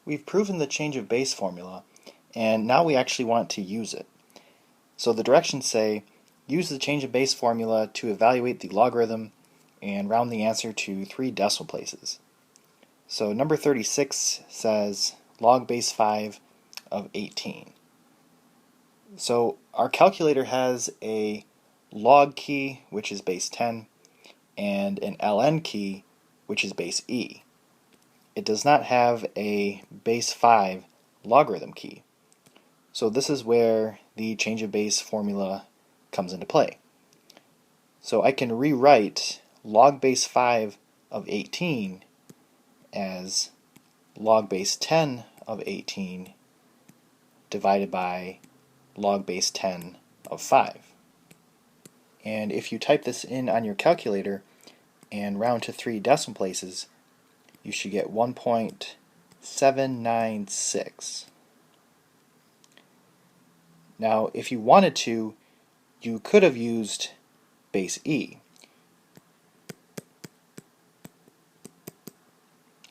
We've proven the change of base formula, and now we actually want to use it. So the directions say, use the change of base formula to evaluate the logarithm and round the answer to 3 decimal places. So number 36 says log base 5 of 18. So our calculator has a log key, which is base 10, and an ln key, which is base e. It does not have a base 5 logarithm key. So this is where the change of base formula comes into play. So I can rewrite log base 5 of 18 as log base 10 of 18 divided by log base 10 of 5. And if you type this in on your calculator and round to 3 decimal places, you should get 1.796. Now, if you wanted to, you could have used base e.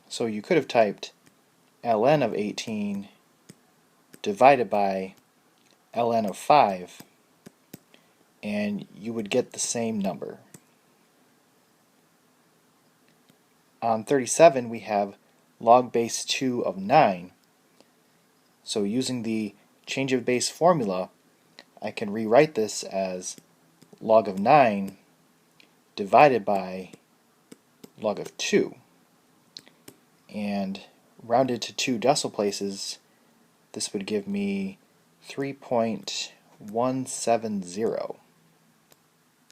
So you could have typed ln of 18 divided by ln of 5, and you would get the same number. On 37 we have log base 2 of 9. So using the change of base formula, I can rewrite this as log of 9 divided by log of 2. And rounded to 2 decimal places, this would give me 3.170.